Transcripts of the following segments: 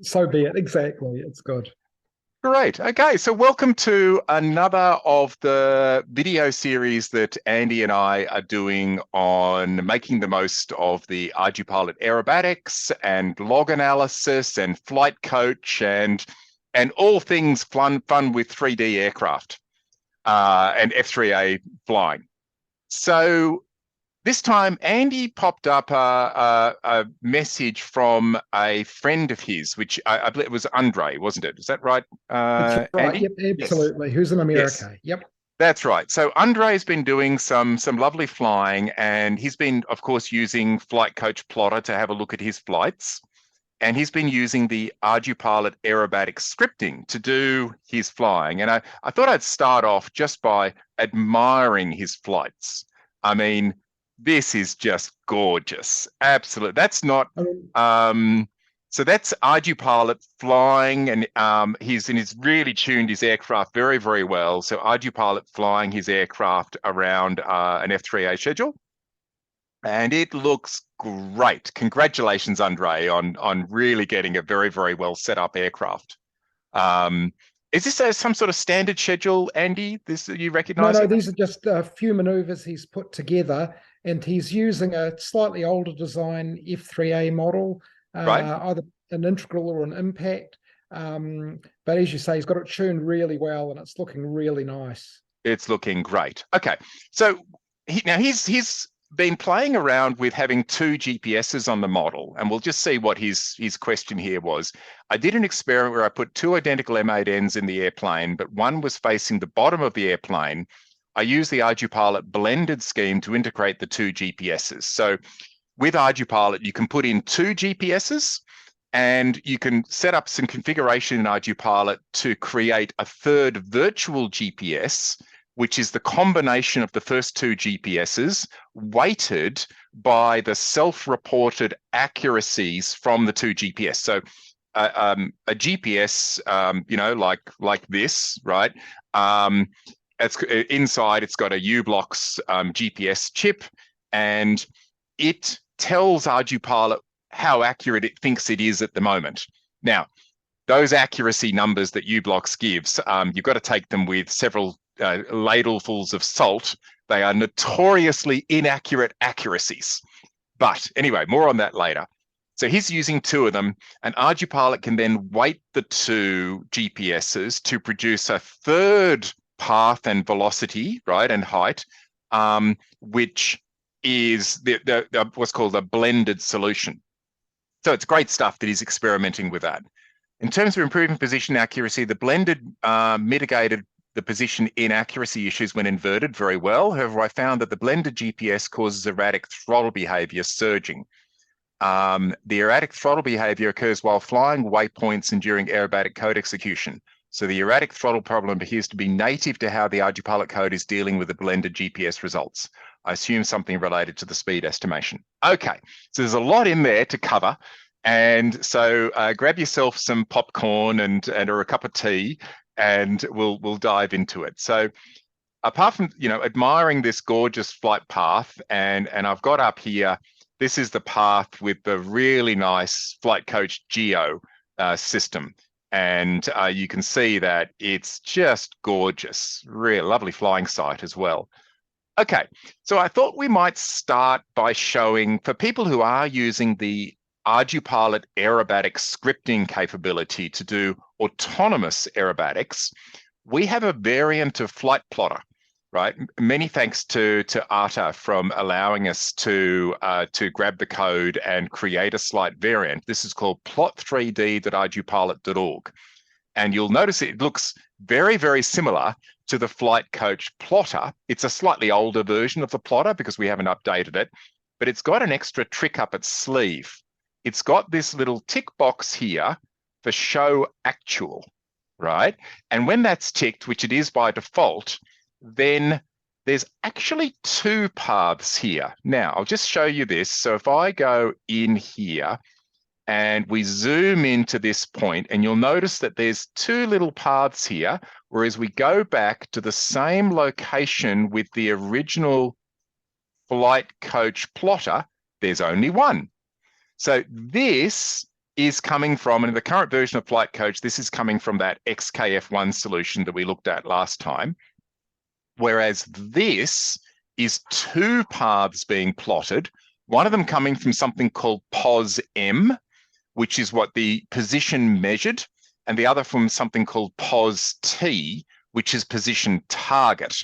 So be it. Exactly. It's good. Great. Okay, so welcome to another of the video series that Andy and I are doing on making the most of the ArduPilot Aerobatics and log analysis and flight coach and all things fun with 3D aircraft and F3A flying. So this time, Andy popped up a message from a friend of his, which I believe it was Andre, wasn't it? Is that right, That's right. Andy? Yep, Yes. absolutely. Who's in Yes, America? Yep. that's right. So Andre's been doing some lovely flying, and he's been, of course, using Flight Coach Plotter to have a look at his flights. And he's been using the ArduPilot Aerobatic scripting to do his flying. And I thought I'd start off just by admiring his flights. I mean, this is just gorgeous. Absolutely. That's not I mean, so that's ArduPilot flying, and he's really tuned his aircraft very, very well. So ArduPilot flying his aircraft around an F3A schedule. And it looks great. Congratulations, Andre, on really getting a very, very well set up aircraft. Is this some sort of standard schedule, Andy? This you no, recognize no, it? these are just a few maneuvers he's put together, and he's using a slightly older design F3A model, Right? either an integral or an impact. But as you say, he's got it tuned really well, and it's looking really nice. It's looking great. Okay, so he's been playing around with having two GPSs on the model, and we'll just see what his question here was. I did an experiment where I put two identical M8Ns in the airplane, but one was facing the bottom of the airplane. I used the ArduPilot blended scheme to integrate the two GPSs. So with ArduPilot, you can put in two GPSs and you can set up some configuration in ArduPilot to create a third virtual GPS, which is the combination of the first two GPSs weighted by the self-reported accuracies from the two GPS. So a GPS, like this, right? It's inside. It's got a U-Blox GPS chip, and it tells ArduPilot how accurate it thinks it is at the moment. Now, those accuracy numbers that U-Blox gives, you've got to take them with several ladlefuls of salt. They are notoriously inaccurate accuracies. But anyway, more on that later. So he's using two of them, and ArduPilot can then weight the two GPSs to produce a third path and velocity, right, and height, which is the what's called a blended solution. So it's great stuff that he's experimenting with that. In terms of improving position accuracy, the blended mitigated the position inaccuracy issues when inverted very well. However, I found that the blended GPS causes erratic throttle behavior surging. The erratic throttle behavior occurs while flying waypoints and during aerobatic code execution. So the erratic throttle problem appears to be native to how the ArduPilot code is dealing with the blended GPS results. I assume something related to the speed estimation. Okay, so there's a lot in there to cover. And so grab yourself some popcorn and or a cup of tea, and we'll dive into it. So apart from admiring this gorgeous flight path, and I've got up here, this is the path with the really nice Flight Coach Geo system. And you can see that it's just gorgeous, real lovely flying site as well. Okay, so I thought we might start by showing, for people who are using the ArduPilot Aerobatic scripting capability to do autonomous aerobatics, we have a variant of Flight Plotter, right? Many thanks to Arta from allowing us to grab the code and create a slight variant. This is called plot3d.ardupilot.org. And you'll notice it looks very, very similar to the Flight Coach Plotter. It's a slightly older version of the Plotter because we haven't updated it, but it's got an extra trick up its sleeve. It's got this little tick box here for show actual, right? And when that's ticked, which it is by default, then there's actually two paths here. Now, I'll just show you this. So if I go in here and we zoom into this point, and you'll notice that there's two little paths here, whereas we go back to the same location with the original Flight Coach Plotter, there's only one. So this is coming from, and in the current version of Flight Coach, this is coming from that XKF1 solution that we looked at last time. Whereas this is two paths being plotted, one of them coming from something called POS-M, which is what the position measured, and the other from something called POS-T, which is position target.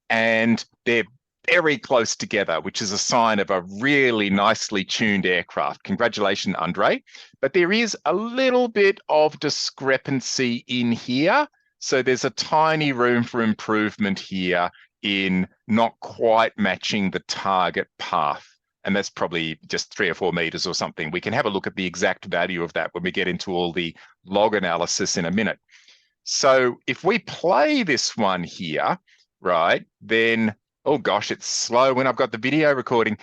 And they're very close together, which is a sign of a really nicely tuned aircraft. Congratulations, Andre. But there is a little bit of discrepancy in here. So there's a tiny room for improvement here in not quite matching the target path. And that's probably just 3 or 4 meters or something. We can have a look at the exact value of that when we get into all the log analysis in a minute. So if we play this one here, right, then, oh gosh, it's slow when I've got the video recording.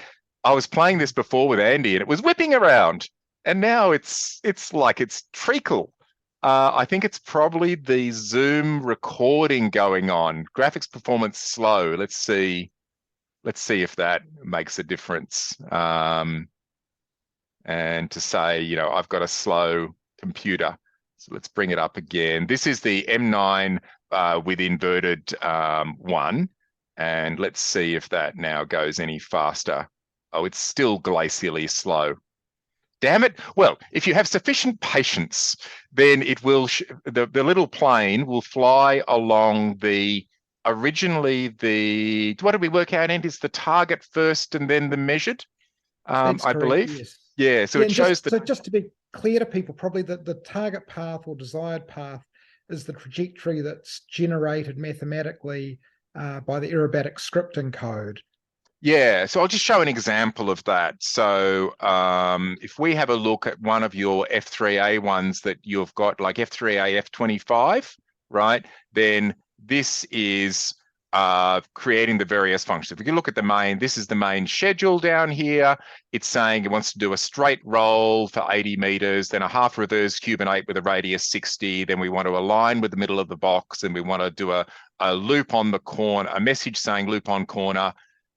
I was playing this before with Andy and it was whipping around. And now it's like it's treacle. I think it's probably the Zoom recording going on. Graphics performance slow. Let's see if that makes a difference. And to say, you know, I've got a slow computer. So let's bring it up again. This is the M9 with inverted one. And let's see if that now goes any faster. Oh, it's still glacially slow. Damn it. Well, if you have sufficient patience, then it will, the little plane will fly along the, originally the, what did we work out, Andy? Is the target first and then the measured, That's I correct, believe? yes. Yeah, so it shows that. So just to be clear to people, probably the target path or desired path is the trajectory that's generated mathematically by the aerobatic scripting code. Yeah, so I'll just show an example of that. So if we have a look at one of your F3A ones that you've got, like F3A F25, right, then this is creating the various functions. If you look at the main, this is the main schedule down here. It's saying it wants to do a straight roll for 80 meters, then a half reverse Cuban 8 with a radius 60. Then we want to align with the middle of the box, and we want to do a loop on the corner, a message saying loop on corner,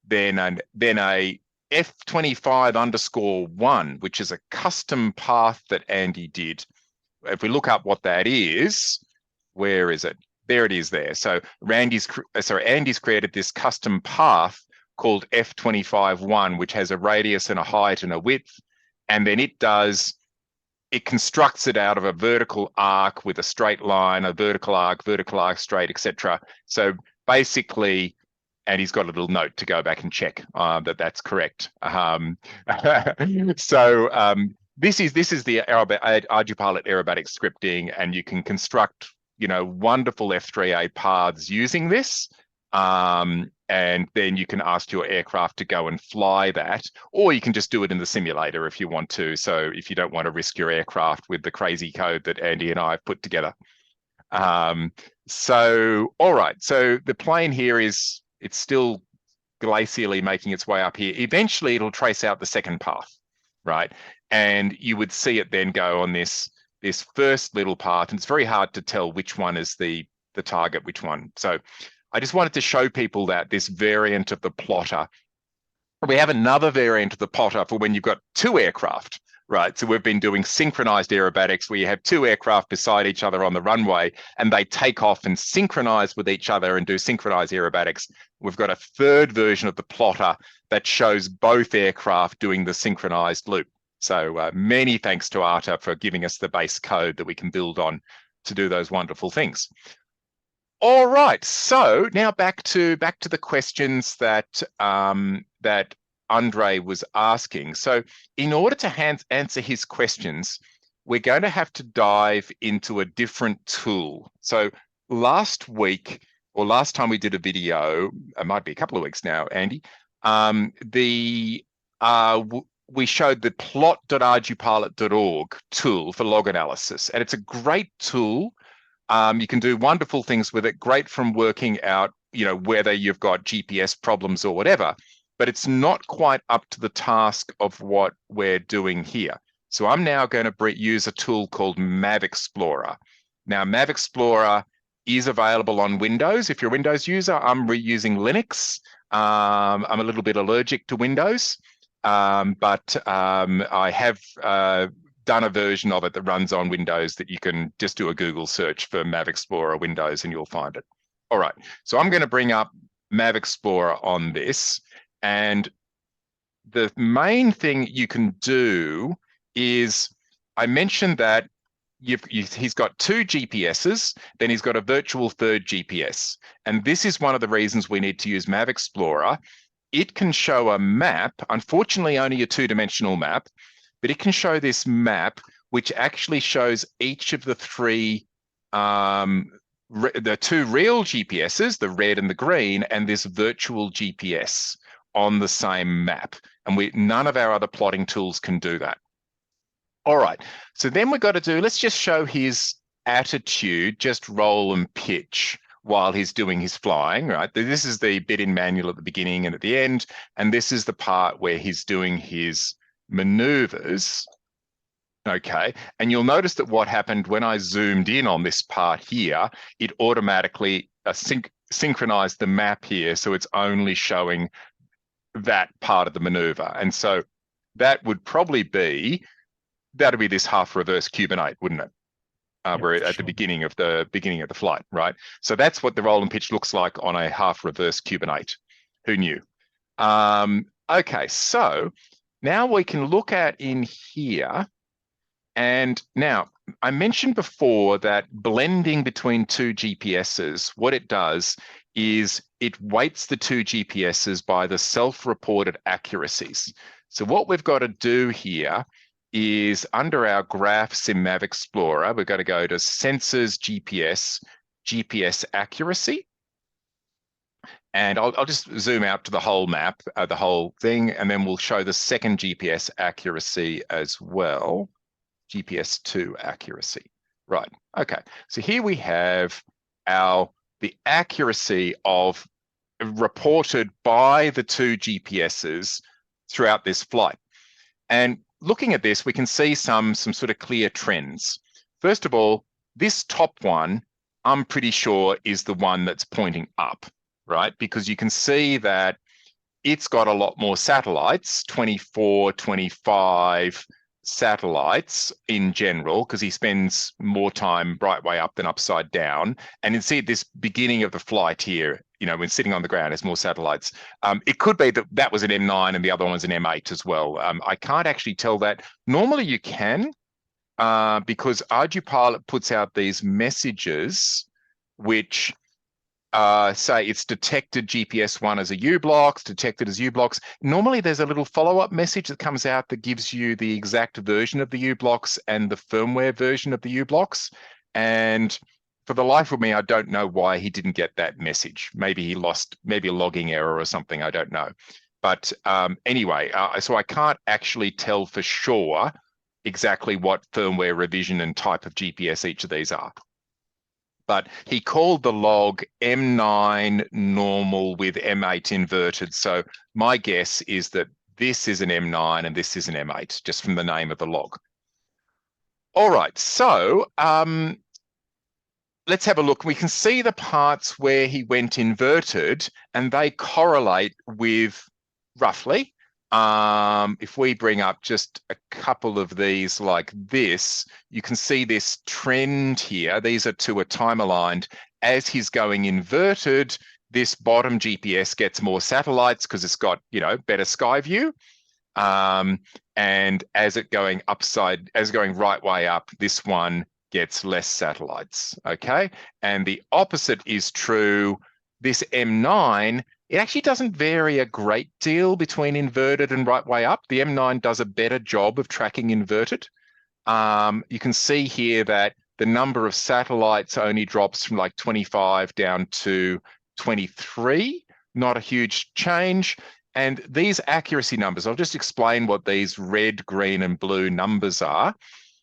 then a F25_1, which is a custom path that Andy did. If we look up what that is, where is it? There it is there. So Andy's created this custom path called F25_1, which has a radius and a height and a width. And then it constructs it out of a vertical arc with a straight line, a vertical arc, straight, etc. So basically, and he's got a little note to go back and check that that's correct. This is the ArduPilot Aerobatic scripting, and you can construct, you know, wonderful F3A paths using this. And then you can ask your aircraft to go and fly that, or you can just do it in the simulator if you want to. So if you don't want to risk your aircraft with the crazy code that Andy and I have put together. So, all right. So the plane here it's still glacially making its way up here. Eventually, it'll trace out the second path, right? And you would see it then go on this first little path, and it's very hard to tell which one is the target, which one. So I just wanted to show people that this variant of the plotter. We have another variant of the plotter for when you've got two aircraft, right? So we've been doing synchronized aerobatics where you have two aircraft beside each other on the runway and they take off and synchronize with each other and do synchronized aerobatics. We've got a third version of the plotter that shows both aircraft doing the synchronized loop. So many thanks to Arta for giving us the base code that we can build on to do those wonderful things. All right, so now back to the questions that that Andre was asking. So in order to answer his questions, we're going to have to dive into a different tool. So last week, or last time we did a video, it might be a couple of weeks now, Andy, we showed the plot.ardupilot.org tool for log analysis, and it's a great tool. You can do wonderful things with it, great from working out, you know, whether you've got GPS problems or whatever, but it's not quite up to the task of what we're doing here. So I'm now going to use a tool called Mav Explorer. Now, Mav Explorer is available on Windows. If you're a Windows user, I'm reusing Linux. I'm a little bit allergic to Windows, but I have done a version of it that runs on Windows that you can just do a Google search for Mav Explorer Windows and you'll find it. All right, so I'm going to bring up Mav Explorer on this, and the main thing you can do is, I mentioned that he's got 2 GPSs, then he's got a virtual third GPS. And this is one of the reasons we need to use Mav Explorer. It can show a map, unfortunately only a 2-dimensional map, but it can show this map which actually shows each of the 3 the 2 real GPSs, the red and the green, and this virtual GPS on the same map. And none of our other plotting tools can do that. All right, so then we've got to do, let's just show his attitude, just roll and pitch while he's doing his flying, right? This is the bit in manual at the beginning and at the end, and this is the part where he's doing his maneuvers. Okay, and you'll notice that what happened when I zoomed in on this part here, it automatically synchronized the map here, so it's only showing that part of the maneuver. And so that would probably be, that'd be this half reverse Cubanate, wouldn't it? We're at the beginning of the flight, right? So that's what the roll and pitch looks like on a half reverse Cubanate. Who knew? Okay, so now we can look at in here. And now I mentioned before that blending between 2 GPSs, what it does is it weights the 2 GPSs by the self-reported accuracies. So what we've got to do here is, under our graphs in Mav Explorer, we've got to go to Sensors GPS accuracy. And I'll just zoom out to the whole map, the whole thing, and then we'll show the second GPS accuracy as well. GPS 2 accuracy. Right, okay. So here we have the accuracy of reported by the 2 GPSs throughout this flight. And looking at this, we can see some sort of clear trends. First of all, this top one, I'm pretty sure is the one that's pointing up, right? Because you can see that it's got a lot more satellites, 24, 25 satellites in general, because he spends more time right way up than upside down. And you see at this beginning of the flight here, you know, when sitting on the ground, there's more satellites. It could be that that was an M9 and the other one was an M8 as well. I can't actually tell that. Normally you can, because ArduPilot puts out these messages which say it's detected GPS1 as a U-blocks, detected as U-blocks. Normally there's a little follow-up message that comes out that gives you the exact version of the U-blocks and the firmware version of the U-blocks. And for the life of me, I don't know why he didn't get that message. Maybe he lost, maybe a logging error or something, I don't know. But anyway, so I can't actually tell for sure exactly what firmware revision and type of GPS each of these are. But he called the log M9 normal with M8 inverted. So my guess is that this is an M9 and this is an M8, just from the name of the log. All right, so let's have a look. We can see the parts where he went inverted, and they correlate with roughly. If we bring up just a couple of these like this, you can see this trend here. These two are time aligned. As he's going inverted, this bottom GPS gets more satellites because it's got, you know, better sky view. And as it going right way up, this one gets less satellites, okay? And the opposite is true. This M9, it actually doesn't vary a great deal between inverted and right way up. The M9 does a better job of tracking inverted. You can see here that the number of satellites only drops from like 25 down to 23, not a huge change. And these accuracy numbers, I'll just explain what these red, green, and blue numbers are.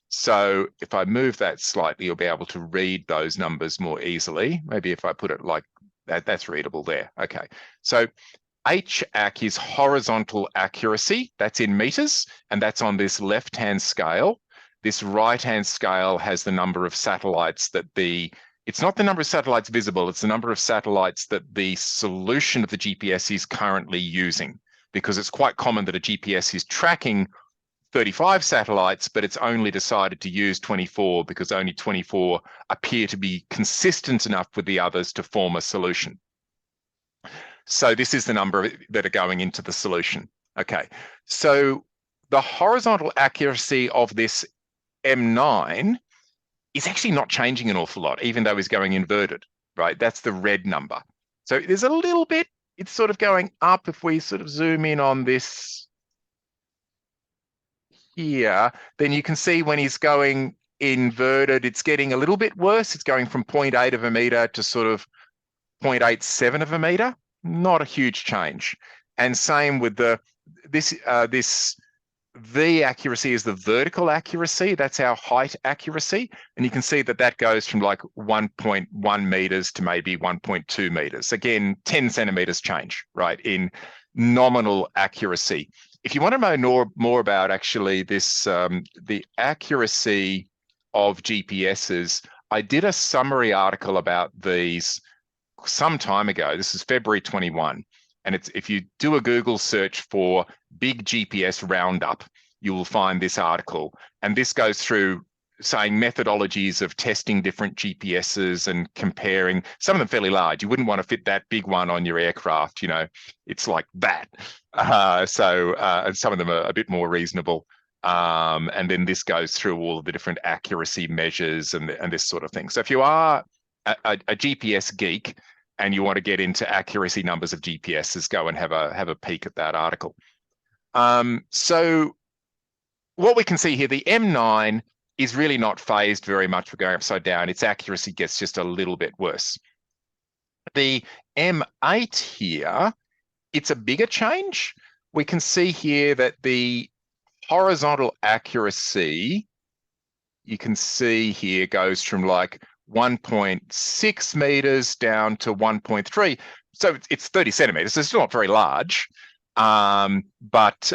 So if I move that slightly, you'll be able to read those numbers more easily. Maybe if I put it like that, that's readable there. Okay, so HAC is horizontal accuracy. That's in meters, and that's on this left-hand scale. This right-hand scale has the number of satellites that it's not the number of satellites visible, it's the number of satellites that the solution of the GPS is currently using, because it's quite common that a GPS is tracking 35 satellites, but it's only decided to use 24 because only 24 appear to be consistent enough with the others to form a solution. So this is the number that are going into the solution. Okay, so the horizontal accuracy of this M9 is actually not changing an awful lot, even though he's going inverted, right? That's the red number. So there's a little bit, it's sort of going up. If we sort of zoom in on this here, then you can see when he's going inverted, it's getting a little bit worse. It's going from 0.8 of a meter to sort of 0.87 of a meter. Not a huge change. And same with this V accuracy is the vertical accuracy. That's our height accuracy. And you can see that that goes from like 1.1 meters to maybe 1.2 meters. Again, 10 centimeters change, right, in nominal accuracy. If you want to know more about actually this, the accuracy of GPSs, I did a summary article about these some time ago. This is February 21. And it's, if you do a Google search for big GPS roundup, you will find this article. And this goes through saying methodologies of testing different GPSs and comparing, some of them fairly large. You wouldn't want to fit that big one on your aircraft, you know, it's like that. And some of them are a bit more reasonable. And then this goes through all of the different accuracy measures and this sort of thing. So if you are a GPS geek and you want to get into accuracy numbers of GPSs, go and have a peek at that article. So what we can see here, the M9 is really not phased very much for going upside down. Its accuracy gets just a little bit worse. The M8 here, it's a bigger change. We can see here that the horizontal accuracy, you can see here, goes from like 1.6 meters down to 1.3. So it's 30 centimeters. So it's still not very large, but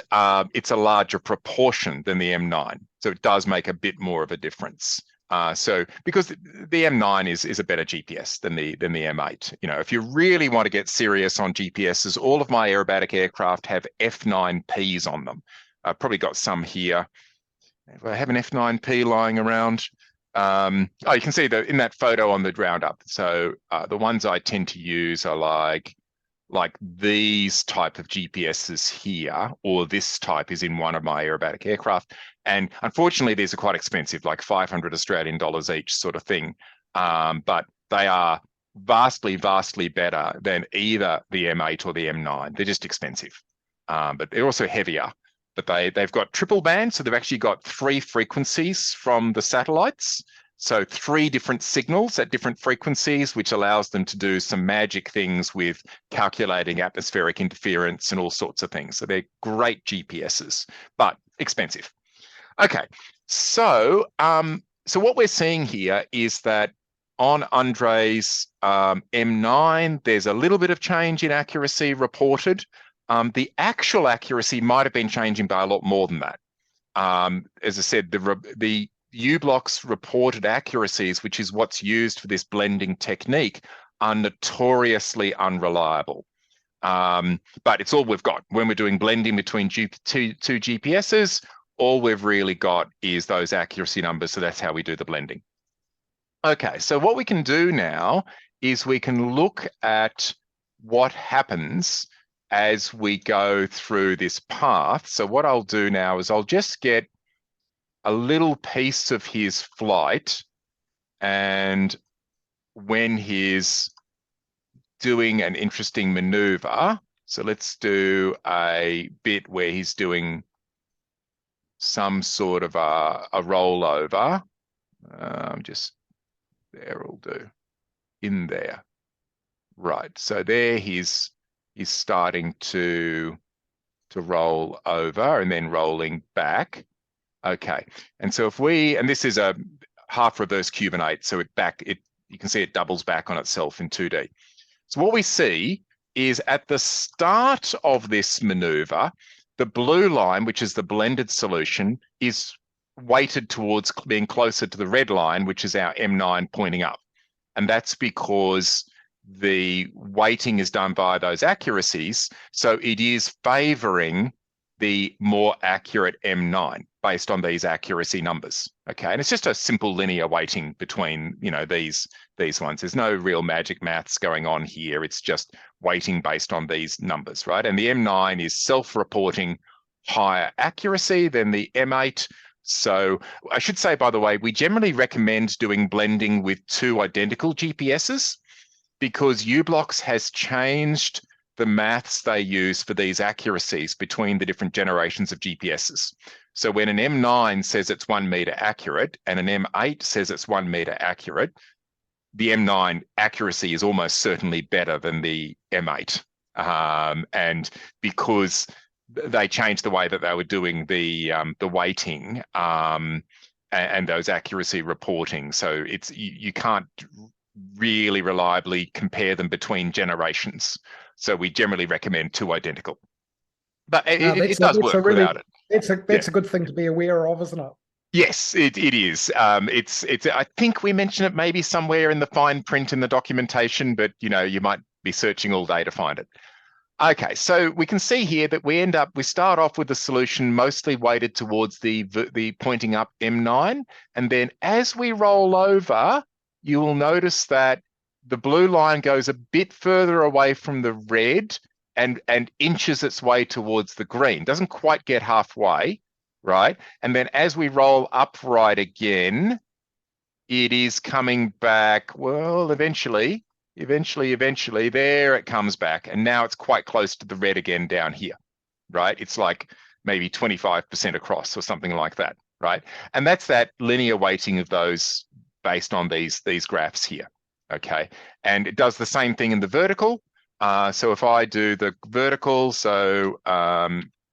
it's a larger proportion than the M9. So it does make a bit more of a difference. So because the M9 is a better GPS than the M8. You know, if you really want to get serious on GPSs, all of my aerobatic aircraft have F9Ps on them. I've probably got some here. If I have an F9P lying around, oh, you can see in that photo on the roundup. So the ones I tend to use are like these type of GPSs here, or this type is in one of my aerobatic aircraft. And unfortunately, these are quite expensive, like 500 Australian dollars each sort of thing. But they are vastly, vastly better than either the M8 or the M9. They're just expensive, but they're also heavier. But they've got triple band, so they've actually got 3 frequencies from the satellites. So 3 different signals at different frequencies, which allows them to do some magic things with calculating atmospheric interference and all sorts of things. So they're great GPSs, but expensive. Okay, so so what we're seeing here is that on Andre's M9, there's a little bit of change in accuracy reported. The actual accuracy might have been changing by a lot more than that. As I said, the U-Block's reported accuracies, which is what's used for this blending technique, are notoriously unreliable. But it's all we've got. When we're doing blending between two GPSs, all we've really got is those accuracy numbers, so that's how we do the blending. Okay, so what we can do now is we can look at what happens as we go through this path. So what I'll do now is I'll just get a little piece of his flight, and when he's doing an interesting maneuver. So let's do a bit where he's doing some sort of a rollover. Just there will do, in there. Right, so there he's starting to roll over and then rolling back. Okay, and so if we, and this is a half reverse Cubanate, so you can see it doubles back on itself in 2D. So what we see is at the start of this maneuver, the blue line, which is the blended solution, is weighted towards being closer to the red line, which is our M9 pointing up. And that's because the weighting is done by those accuracies. So it is favoring the more accurate M9 based on these accuracy numbers. Okay, and it's just a simple linear weighting between, you know, these ones. There's no real magic maths going on here. It's just weighting based on these numbers, right? And the M9 is self-reporting higher accuracy than the M8. So I should say, by the way, we generally recommend doing blending with 2 identical GPSs, because u-blox has changed the maths they use for these accuracies between the different generations of GPSs. So when an M9 says it's 1 meter accurate and an M8 says it's 1 meter accurate, the M9 accuracy is almost certainly better than the M8. And because they changed the way that they were doing the weighting and those accuracy reporting, so it's you can't really reliably compare them between generations. So we generally recommend 2 identical. But it does work without it. That's a good thing to be aware of, isn't it? Yes, it is. It's. I think we mentioned it maybe somewhere in the fine print in the documentation, but you know, you might be searching all day to find it. Okay, so we can see here that we start off with the solution mostly weighted towards the pointing up M9, and then as we roll over, you will notice that the blue line goes a bit further away from the red and inches its way towards the green. Doesn't quite get halfway, right? And then as we roll upright again, it is coming back, well, eventually, there it comes back. And now it's quite close to the red again down here, right? It's like maybe 25% across or something like that, right? And that's that linear weighting of those based on these graphs here, okay? And it does the same thing in the vertical. So if I do the vertical, so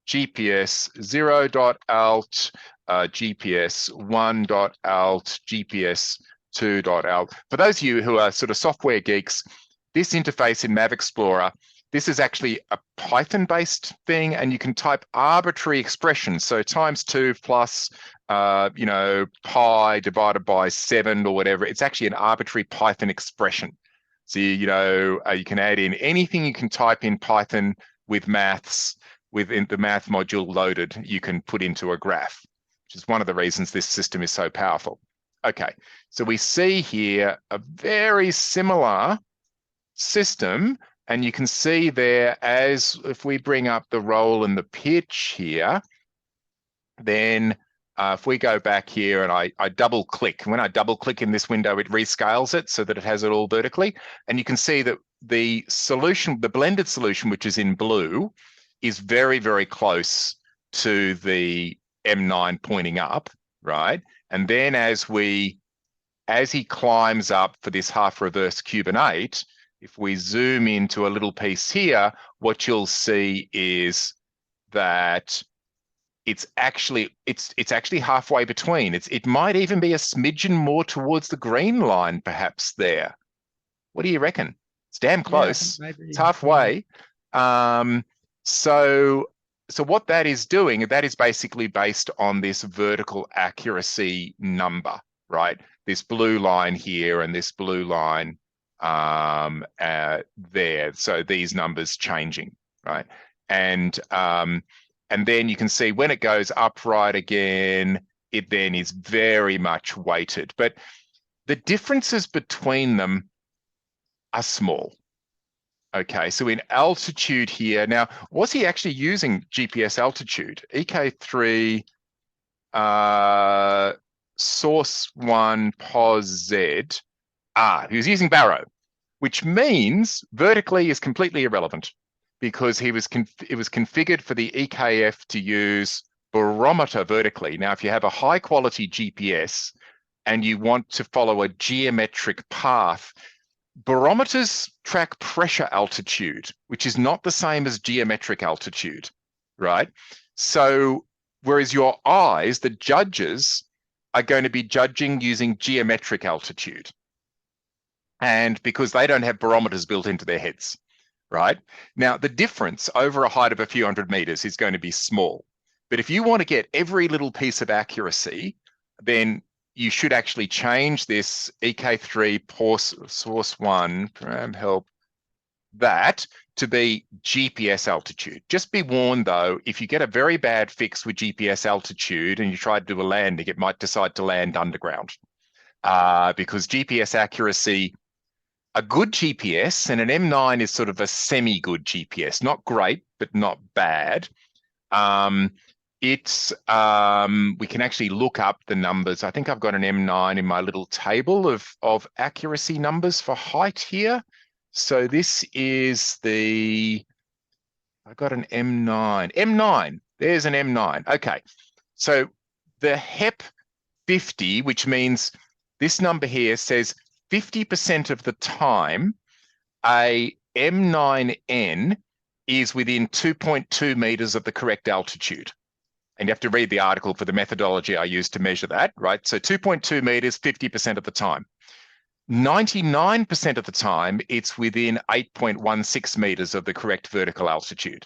GPS 0.alt, GPS 1.alt, GPS 2.alt. For those of you who are sort of software geeks, this interface in Mav Explorer, this is actually a Python-based thing, and you can type arbitrary expressions. So ×2 plus, you know, pi divided by 7 or whatever. It's actually an arbitrary Python expression. So, you know, you can add in anything you can type in Python with maths, within the math module loaded, you can put into a graph, which is one of the reasons this system is so powerful. Okay, so we see here a very similar system, and you can see there, as if we bring up the roll and the pitch here, then if we go back here and I double click, when I double click in this window, it rescales it so that it has it all vertically. And you can see that the solution, the blended solution, which is in blue, is very, very close to the M9 pointing up, right? And then as he climbs up for this half reverse Cuban 8, if we zoom into a little piece here, what you'll see is that it's actually halfway between. It might even be a smidgen more towards the green line, perhaps there. What do you reckon? It's damn close. Yeah, it's halfway. So what that is doing, that is basically based on this vertical accuracy number, right? This blue line here and this blue line there. So these numbers changing, right? And then you can see when it goes upright again, it then is very much weighted. But the differences between them are small. Okay, so in altitude here, now, was he actually using GPS altitude? EK3 source 1 pos Z. He was using baro, which means vertically is completely irrelevant, because it was configured for the EKF to use barometer vertically. Now, if you have a high quality GPS and you want to follow a geometric path, barometers track pressure altitude, which is not the same as geometric altitude, right? So whereas your eyes, the judges, are going to be judging using geometric altitude, and because they don't have barometers built into their heads, right? Now, the difference over a height of a few hundred meters is going to be small. But if you want to get every little piece of accuracy, then you should actually change this EK3 source 1 param help that to be GPS altitude. Just be warned though, if you get a very bad fix with GPS altitude and you try to do a landing, it might decide to land underground. Because GPS accuracy, a good GPS, and an M9 is sort of a semi-good GPS, not great, but not bad. We can actually look up the numbers. I think I've got an M9 in my little table of accuracy numbers for height here. So this is I got an M9. There's an M9. Okay. So the HEP 50, which means this number here says 50% of the time a M9N is within 2.2 meters of the correct altitude. And you have to read the article for the methodology I used to measure that, right? So 2.2 meters, 50% of the time. 99% of the time, it's within 8.16 meters of the correct vertical altitude,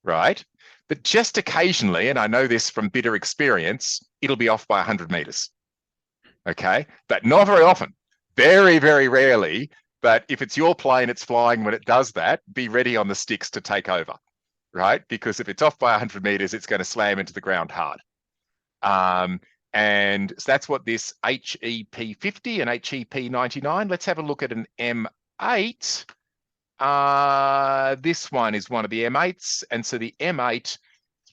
right? But just occasionally, and I know this from bitter experience, it'll be off by 100 meters, okay? But not very often, very, very rarely. But if it's your plane, it's flying when it does that, be ready on the sticks to take over, right? Because if it's off by 100 meters, it's going to slam into the ground hard. And so that's what this HEP 50 and HEP 99. Let's have a look at an M8. This one is one of the M8s. And so the M8,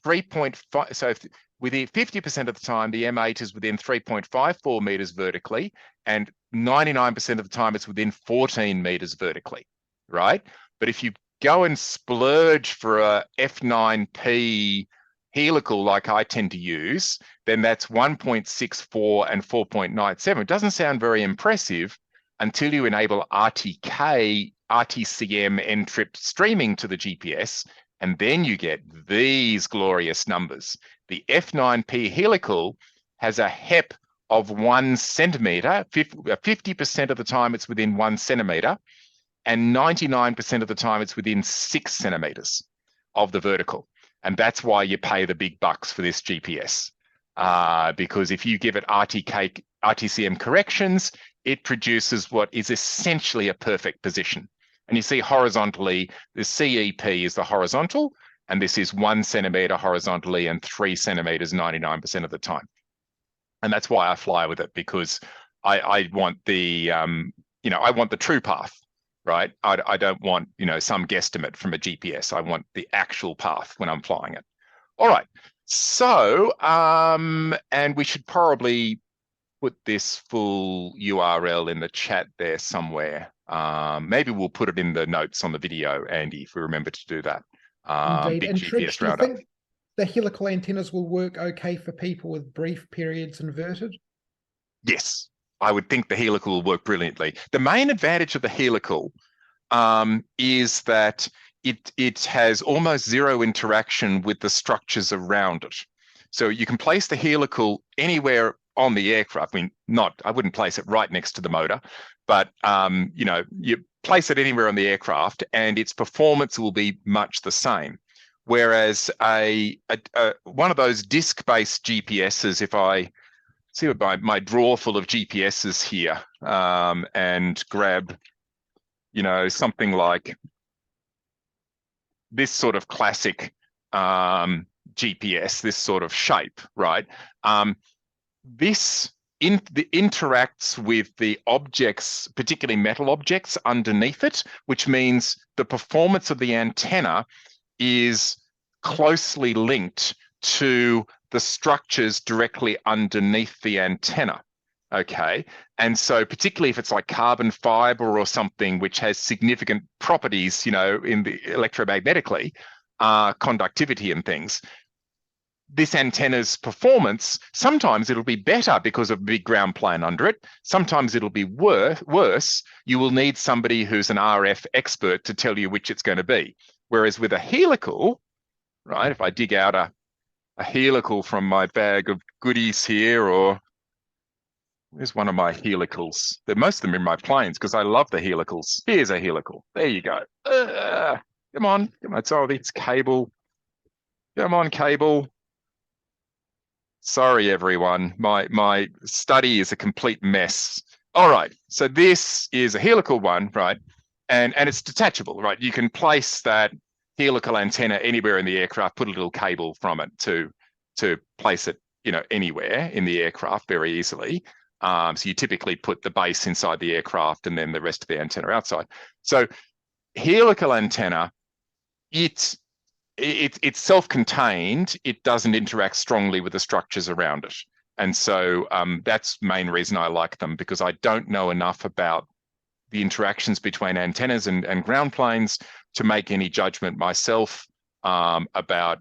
3.5. So within 50% of the time, the M8 is within 3.54 meters vertically, and 99% of the time it's within 14 meters vertically, right? But if you go and splurge for a F9P helical like I tend to use, then that's 1.64 and 4.97. It doesn't sound very impressive until you enable RTK, RTCM, N-trip streaming to the GPS, and then you get these glorious numbers. The F9P helical has a HEP of 1 centimeter. 50% of the time it's within 1 centimeter, and 99% of the time it's within 6 centimeters of the vertical. And that's why you pay the big bucks for this GPS. Because if you give it RTCM corrections, it produces what is essentially a perfect position. And you see horizontally, the CEP is the horizontal, and this is 1 centimeter horizontally and 3 centimeters 99% of the time. And that's why I fly with it, because I want the I want the true path, right? I don't want some guesstimate from a GPS. I want the actual path when I'm flying it. All right. So and we should probably put this full URL in the chat there somewhere. Maybe we'll put it in the notes on the video, Andy, if we remember to do that. Indeed. Big And GPS Trich, do you roundup. think the helical antennas will work okay for people with brief periods inverted? Yes, I would think the helical will work brilliantly. The main advantage of the helical is that it has almost zero interaction with the structures around it. So you can place the helical anywhere on the aircraft. I mean, I wouldn't place it right next to the motor, but you place it anywhere on the aircraft and its performance will be much the same. Whereas one of those disc-based GPSs, if I see my drawer full of GPSs here and grab, something like this sort of classic GPS, this sort of shape, right? This interacts with the objects, particularly metal objects underneath it, which means the performance of the antenna is closely linked to the structures directly underneath the antenna. Okay. And so particularly if it's like carbon fiber or something which has significant properties, in the electromagnetically, conductivity and things, this antenna's performance, sometimes it'll be better because of a big ground plane under it. Sometimes it'll be worse. You will need somebody who's an RF expert to tell you which it's going to be. Whereas with a helical, right, if I dig out a helical from my bag of goodies here, or where's one of my helicals? Most of them in my planes because I love the helicals. Here's a helical. There you go. Come on. It's cable. Come on, cable. Sorry, everyone. My study is a complete mess. All right. So this is a helical one, right? and it's detachable, right? You can place that helical antenna anywhere in the aircraft, put a little cable from it to place it, anywhere in the aircraft very easily. So you typically put the base inside the aircraft and then the rest of the antenna outside. So helical antenna, it's self-contained. It doesn't interact strongly with the structures around it. And so that's the main reason I like them, because I don't know enough about the interactions between antennas and ground planes to make any judgment myself about,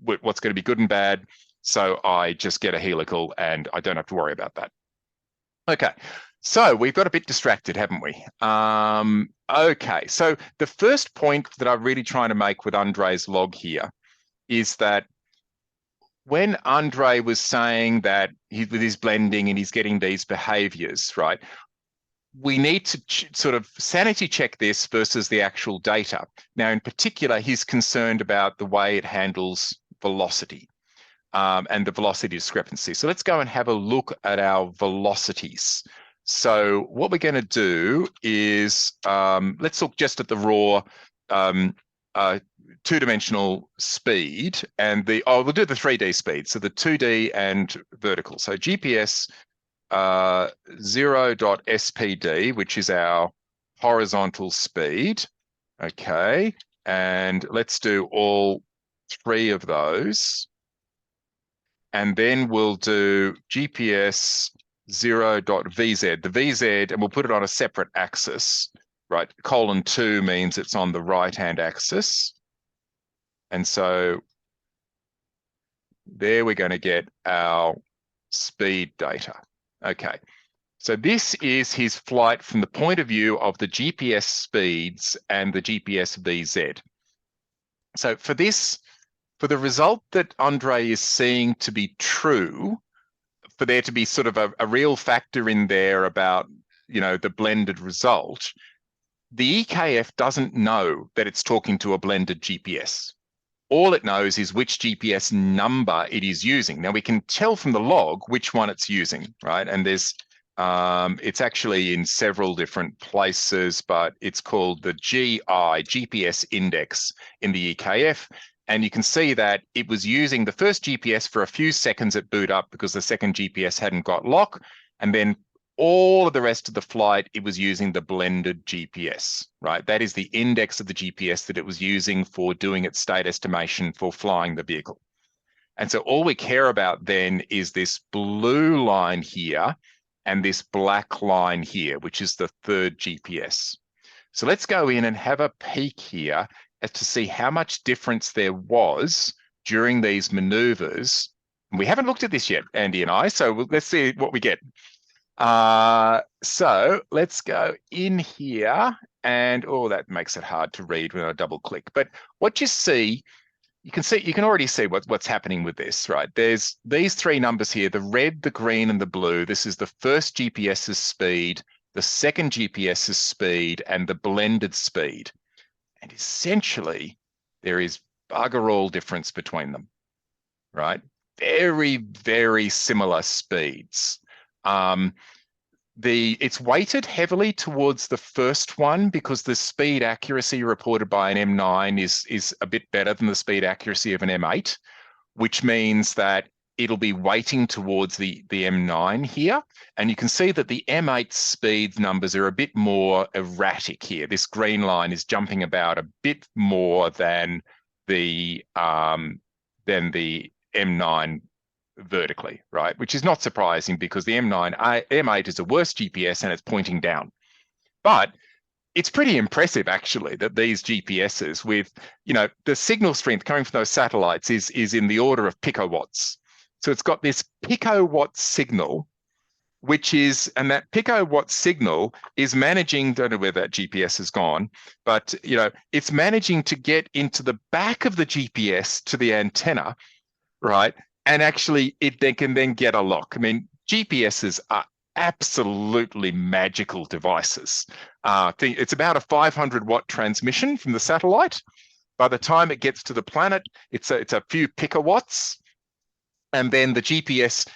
what's going to be good and bad. So I just get a helical and I don't have to worry about that. Okay, so we've got a bit distracted, haven't we? Okay, so the first point that I'm really trying to make with Andre's log here is that when Andre was saying that with his blending and he's getting these behaviors, right, we need to sort of sanity check this versus the actual data. Now, in particular, he's concerned about the way it handles velocity and the velocity discrepancy. So let's go and have a look at our velocities. So what we're going to do is let's look just at the raw two-dimensional speed, and we'll do the 3D speed. So the 2D and vertical. So GPS 0.spd, which is our horizontal speed. Okay, and let's do all three of those. And then we'll do GPS 0.vz, the VZ, and we'll put it on a separate axis, right? 2 means it's on the right-hand axis. And so there we're going to get our speed data. Okay, so this is his flight from the point of view of the GPS speeds and the GPS VZ. So for this, for the result that Andre is seeing to be true, for there to be sort of a real factor in there about, the blended result, the EKF doesn't know that it's talking to a blended GPS. All it knows is which GPS number it is using. Now we can tell from the log which one it's using, right? And there's, it's actually in several different places, but it's called the GPS index in the EKF. And you can see that it was using the first GPS for a few seconds at boot up because the second GPS hadn't got lock. And then all of the rest of the flight, it was using the blended GPS, right? That is the index of the GPS that it was using for doing its state estimation for flying the vehicle. And so all we care about then is this blue line here and this black line here, which is the third GPS. So let's go in and have a peek here as to see how much difference there was during these maneuvers. And we haven't looked at this yet, Andy and I, so let's see what we get. So let's go in here and, that makes it hard to read when I double click. But what you see, you can already see what's happening with this, right? There's these three numbers here, the red, the green, and the blue. This is the first GPS's speed, the second GPS's speed, and the blended speed. And essentially, there is bugger all difference between them, right? Very, very similar speeds. It's weighted heavily towards the first one because the speed accuracy reported by an M9 is a bit better than the speed accuracy of an M8, which means that it'll be weighting towards the M9 here. And you can see that the M8 speed numbers are a bit more erratic here. This green line is jumping about a bit more than the M9 vertically, right? Which is not surprising because the M8 is a worse GPS and it's pointing down. But it's pretty impressive actually that these GPSs with, the signal strength coming from those satellites is in the order of picowatts. So it's got this picowatt signal, and that picowatt signal is managing, don't know where that GPS has gone, but it's managing to get into the back of the GPS to the antenna, right? And actually they can then get a lock. I mean, GPSs are absolutely magical devices. It's about a 500 watt transmission from the satellite. By the time it gets to the planet, it's a few picowatts. And then the GPS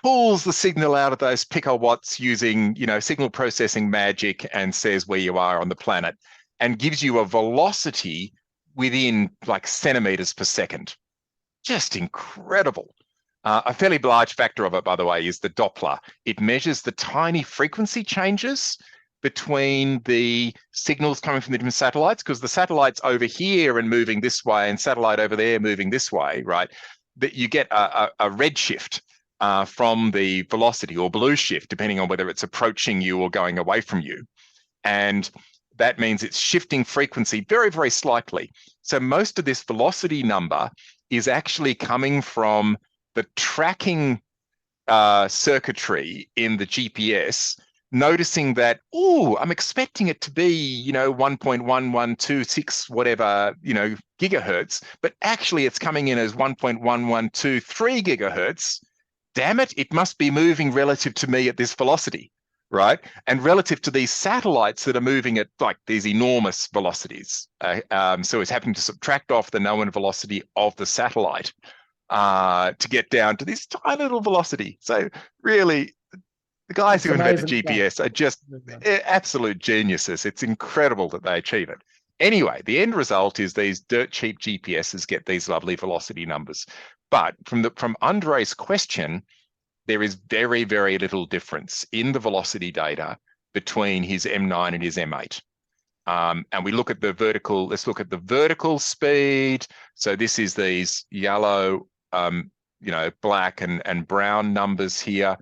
pulls the signal out of those picowatts using, signal processing magic and says where you are on the planet and gives you a velocity within like centimeters per second. Just incredible. A fairly large factor of it, by the way, is the Doppler. It measures the tiny frequency changes between the signals coming from the different satellites, because the satellite's over here and moving this way and satellite over there moving this way, right? That you get a red shift from the velocity, or blue shift, depending on whether it's approaching you or going away from you. And that means it's shifting frequency very, very slightly. So most of this velocity number is actually coming from the tracking circuitry in the GPS, noticing that, I'm expecting it to be, 1.1126 whatever, gigahertz, but actually it's coming in as 1.1123 gigahertz. Damn it, it must be moving relative to me at this velocity, right? And relative to these satellites that are moving at like these enormous velocities. So it's having to subtract off the known velocity of the satellite to get down to this tiny little velocity. So really, the guys who invented GPS are just absolute geniuses. It's incredible that they achieve it. Anyway, the end result is these dirt cheap GPSs get these lovely velocity numbers. But from Andre's question, there is very, very little difference in the velocity data between his M9 and his M8. And we look at the vertical, let's look at the vertical speed. So this is these yellow, black and brown numbers here.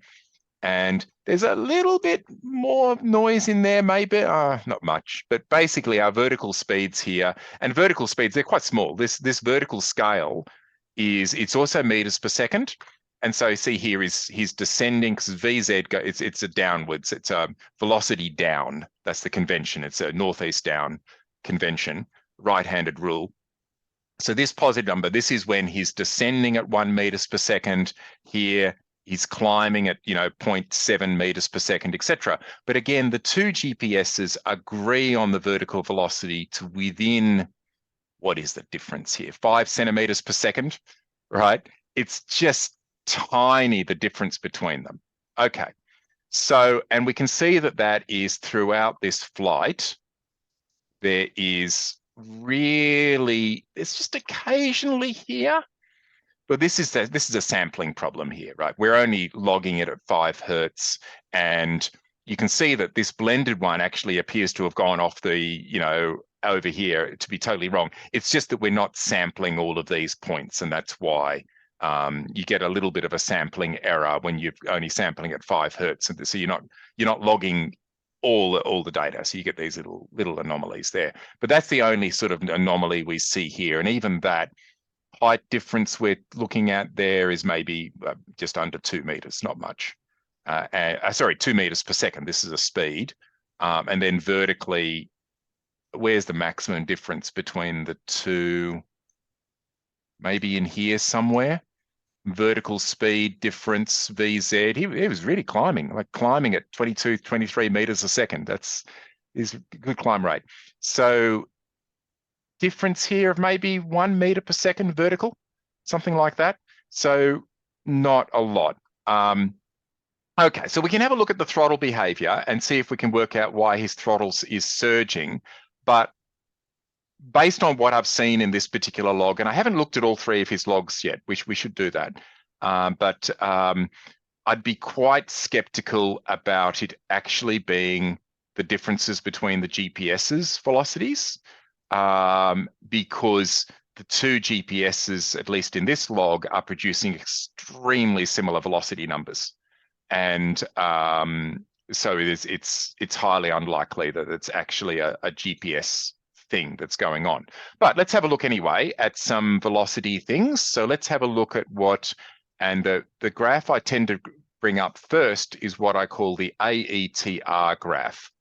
And there's a little bit more noise in there, maybe, not much, but basically our vertical speeds here, and vertical speeds, they're quite small. This vertical scale it's also meters per second. And so you see here he's descending, because VZ, it's a downwards, it's a velocity down. That's the convention. It's a northeast down convention, right-handed rule. So this positive number, this is when he's descending at 1 meters per second. Here, he's climbing at 0.7 meters per second, etc. But again, the two GPSs agree on the vertical velocity to within, what is the difference here? 5 centimeters per second, right? It's just tiny, the difference between them. Okay, so, and we can see that is throughout this flight. There is really, it's just occasionally here, but this is a sampling problem here, right? We're only logging it at 5 hertz, and you can see that this blended one actually appears to have gone off the, over here, to be totally wrong. It's just that we're not sampling all of these points, and that's why you get a little bit of a sampling error when you're only sampling at 5 hertz. And so you're not logging all the data. So you get these little anomalies there. But that's the only sort of anomaly we see here. And even that height difference we're looking at there is maybe just under 2 meters, not much. Sorry, 2 meters per second. This is a speed. And then vertically, where's the maximum difference between the two? Maybe in here somewhere. Vertical speed difference, VZ. He was really climbing at 22, 23 meters a second. That's a good climb rate. So difference here of maybe 1 meter per second vertical, something like that. So not a lot. Okay, so we can have a look at the throttle behavior and see if we can work out why his throttle is surging. But based on what I've seen in this particular log, and I haven't looked at all 3 of his logs yet, which we should do that. But I'd be quite skeptical about it actually being the differences between the GPS's velocities, because the two GPSs, at least in this log, are producing extremely similar velocity numbers. And so it's highly unlikely that it's actually a GPS thing that's going on. But let's have a look anyway at some velocity things. So let's have a look at what, and the graph I tend to bring up first is what I call the AETR graph,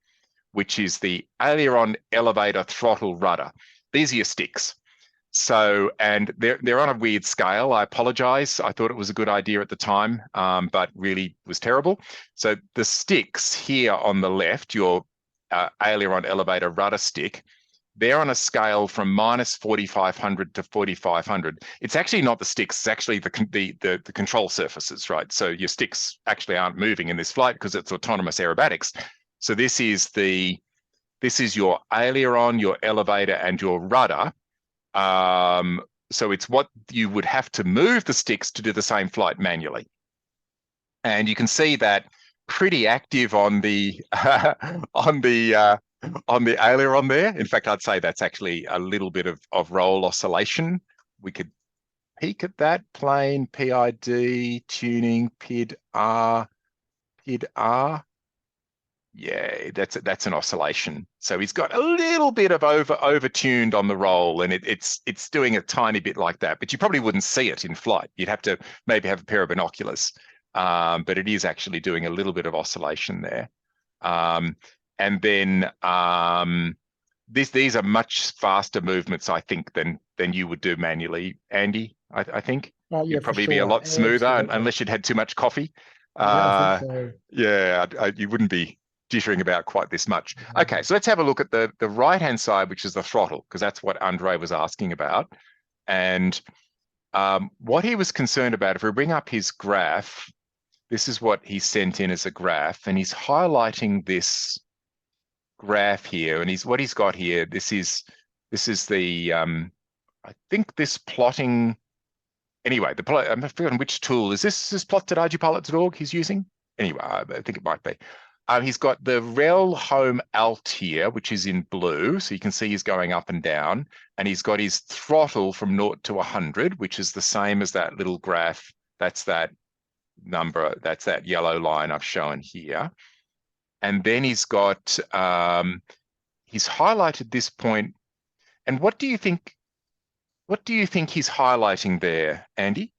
which is the aileron elevator throttle rudder. These are your sticks. So, and they're on a weird scale. I apologize. I thought it was a good idea at the time, but really was terrible. So the sticks here on the left, your aileron elevator rudder stick, they're on a scale from minus 4,500 to 4,500. It's actually not the sticks, it's actually the control surfaces, right? So your sticks actually aren't moving in this flight because it's autonomous aerobatics. So this is your aileron, your elevator, and your rudder. So it's what you would have to move the sticks to do the same flight manually. And you can see that pretty active on the on the aileron there. In fact, I'd say that's actually a little bit of roll oscillation. We could peek at that. Plane, PID, tuning, PID R, PID R. Yeah, that's an oscillation. So he's got a little bit of over-tuned on the roll, and it's doing a tiny bit like that, but you probably wouldn't see it in flight. You'd have to maybe have a pair of binoculars. But it is actually doing a little bit of oscillation there. And then these are much faster movements, I think, than you would do manually, Andy. I think Yeah, you'd probably for be a sure. lot smoother Absolutely. unless you'd had too much coffee. Yeah, I think so. Yeah, you wouldn't be jittering about quite this much. Okay, so let's have a look at the right-hand side, which is the throttle, because that's what Andre was asking about. And what he was concerned about, if we bring up his graph, this is what he sent in as a graph, and he's highlighting this graph here. And what he's got here, this is the I think this plotting. Anyway, I'm forgetting which tool is this plot.rdupilot.org he's using. Anyway, I think it might be. He's got the rel home alt here, which is in blue, so you can see he's going up and down, and he's got his throttle from 0 to 100, which is the same as that little graph. That's that number, that's that yellow line I've shown here. And then he's got he's highlighted this point. And what do you think he's highlighting there, Andy?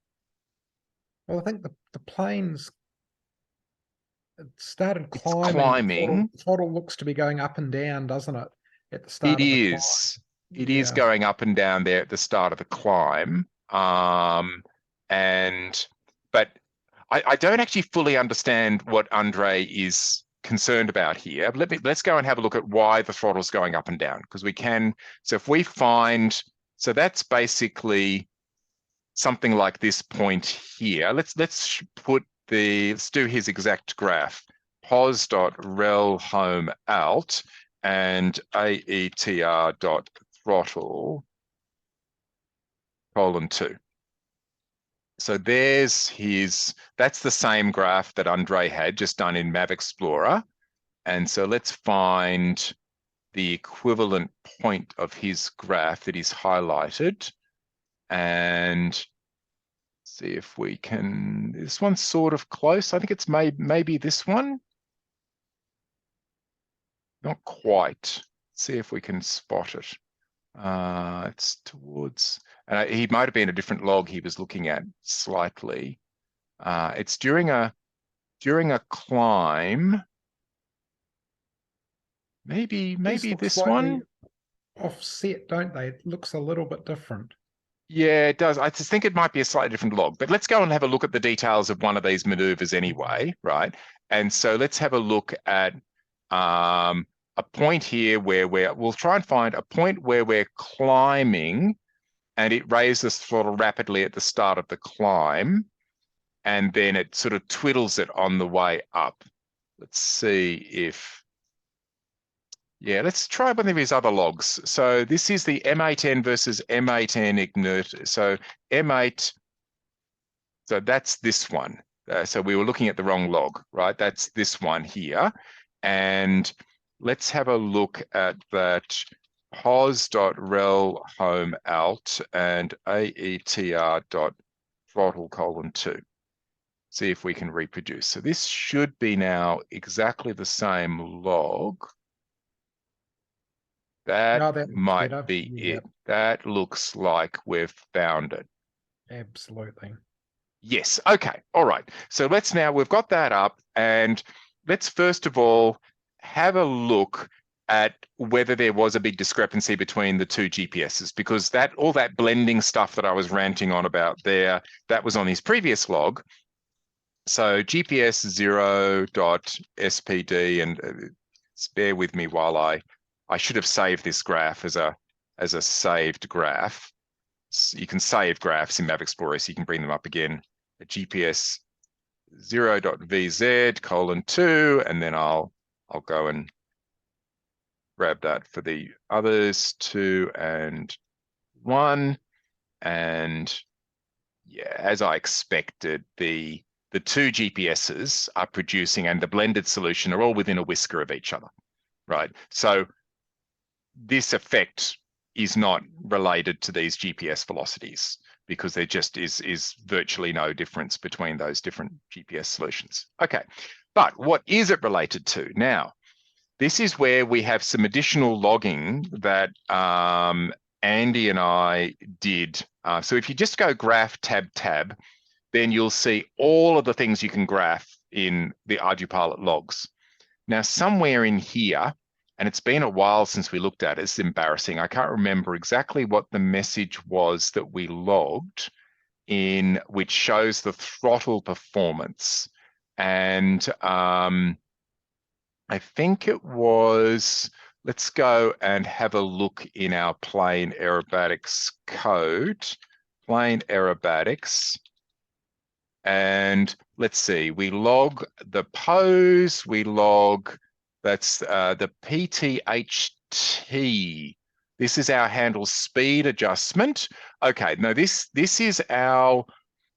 Well, I think the plane's started It's climbing. climbing. The throttle looks to be going up and down, doesn't it? At the start of the climb. It is going up and down there at the start of the climb. But I don't actually fully understand what Andre is concerned about here. Let's go and have a look at why the throttle's going up and down, because we can. So if we find, so that's basically something like this point here. Let's do his exact graph. pos.rel home alt and aetr.throttle :2. So that's the same graph that Andre had just done in Mav Explorer. And so let's find the equivalent point of his graph that he's highlighted and see if we can. This one's sort of close. I think it's maybe this one. Not quite. See if we can spot it. It's towards, and he might have been a different log he was looking at slightly. It's during a climb. Maybe this one. Offset, don't they? It looks a little bit different. Yeah, it does. I just think it might be a slightly different log, but let's go and have a look at the details of one of these maneuvers anyway, right? And so let's have a look at a point here where we'll try and find a point where we're climbing and it raises throttle rapidly at the start of the climb, and then it sort of twiddles it on the way up. Let's see if, yeah, let's try one of his other logs. So this is the M8N versus M8N igniter. So M8, so that's this one. So we were looking at the wrong log, right? That's this one here. And let's have a look at that pos.rel home alt and aetr.throttle :2. See if we can reproduce. So this should be now exactly the same log. That might better. be it. That looks like we've found it. Absolutely. Yes. Okay. All right. So we've got that up, and let's first of all have a look at whether there was a big discrepancy between the two GPSs, because all that blending stuff that I was ranting on about there, that was on his previous log. So GPS 0.spd, and bear with me while I I should have saved this graph as a saved graph. So you can save graphs in Map Explorer, so you can bring them up again. A GPS 0.vz:2, and then I'll go and grab that for the others, 2 and 1. And yeah, as I expected, the two GPSs are producing, and the blended solution are all within a whisker of each other, right? So this effect is not related to these GPS velocities, because there just is virtually no difference between those different GPS solutions. Okay, but what is it related to? Now, this is where we have some additional logging that Andy and I did. So if you just go graph tab, then you'll see all of the things you can graph in the ArduPilot logs. Now, somewhere in here, and it's been a while since we looked at it, it's embarrassing. I can't remember exactly what the message was that we logged in, which shows the throttle performance. And I think it was, let's go and have a look in our plane aerobatics code, plane aerobatics. And let's see, we log the pose, we log, that's the PTHT. This is our handle speed adjustment. Okay, now this is our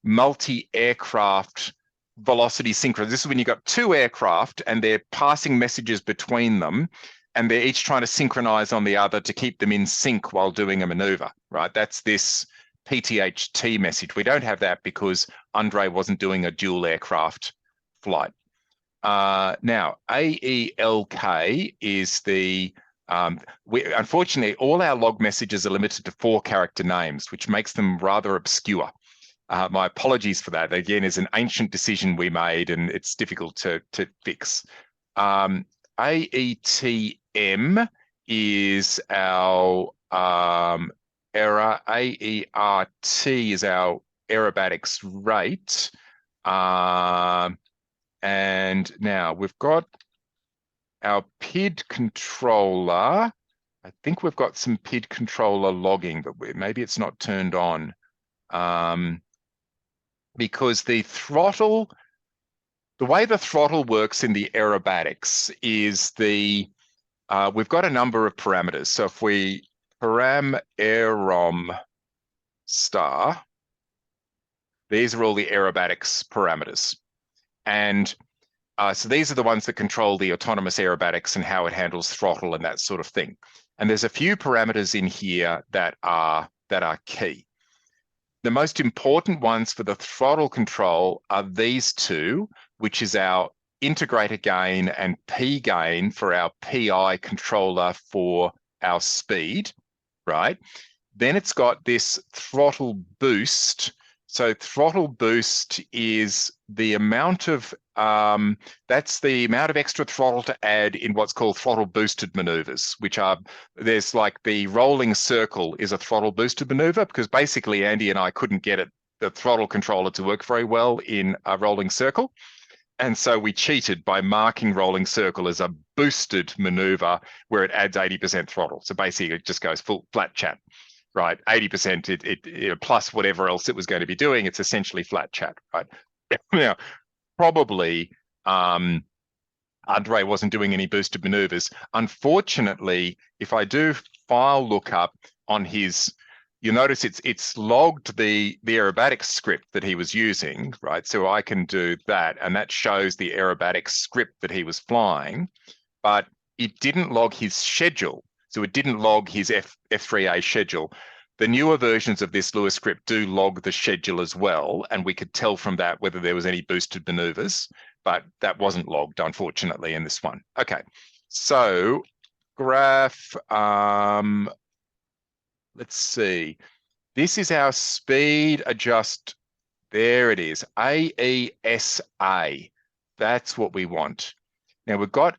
multi-aircraft velocity synchronous. This is when you've got two aircraft and they're passing messages between them, and they're each trying to synchronize on the other to keep them in sync while doing a maneuver, right? That's this PTHT message. We don't have that because Andre wasn't doing a dual aircraft flight. Now, AELK is the, unfortunately, all our log messages are limited to 4-character names, which makes them rather obscure. My apologies for that. Again, is an ancient decision we made, and it's difficult to fix. AETM is our error. AERT is our aerobatics rate. And now we've got our PID controller. I think we've got some PID controller logging, but maybe it's not turned on. Because the throttle, the way the throttle works in the aerobatics is we've got a number of parameters. So if we param aerom star, these are all the aerobatics parameters. And so these are the ones that control the autonomous aerobatics and how it handles throttle and that sort of thing. And there's a few parameters in here that are key. The most important ones for the throttle control are these two, which is our integrator gain and P gain for our PI controller for our speed, right? Then it's got this throttle boost. So throttle boost is the amount of, that's the amount of extra throttle to add in what's called throttle boosted maneuvers, which are, there's like the rolling circle is a throttle boosted maneuver, because basically Andy and I couldn't get the throttle controller to work very well in a rolling circle. And so we cheated by marking rolling circle as a boosted maneuver where it adds 80% throttle. So basically it just goes full flat chat. Right, 80% it plus whatever else it was going to be doing. It's essentially flat chat, right? Now, probably Andre wasn't doing any boosted maneuvers. Unfortunately, if I do file lookup on his, you'll notice it's logged the aerobatic script that he was using, right? So I can do that, and that shows the aerobatic script that he was flying, but it didn't log his schedule. So it didn't log his F3A schedule. The newer versions of this Lua script do log the schedule as well, and we could tell from that whether there was any boosted maneuvers, but that wasn't logged, unfortunately, in this one. Okay, so graph, let's see. This is our speed adjust. There it is, AESA. That's what we want. Now we've got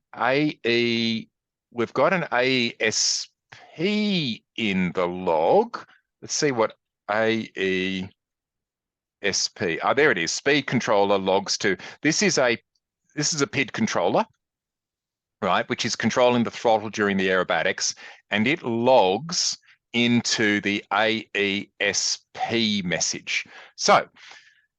we've got an AESP in the log. Let's see what AESP. There it is. Speed controller logs to. This is a PID controller. right, which is controlling the throttle during the aerobatics, and it logs into the AESP message. So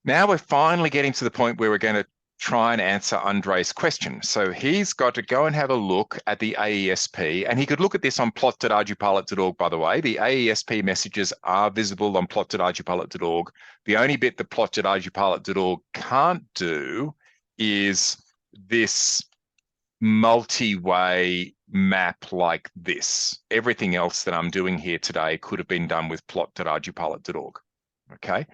now we're finally getting to the point where we're going to try and answer Andre's question. So he's got to go and have a look at the AESP, and he could look at this on plot.ardupilot.org, by the way. The AESP messages are visible on plot.ardupilot.org. The only bit that plot.ardupilot.org can't do is this multi-way map like this. Everything else that I'm doing here today could have been done with plot.ardupilot.org. Okay.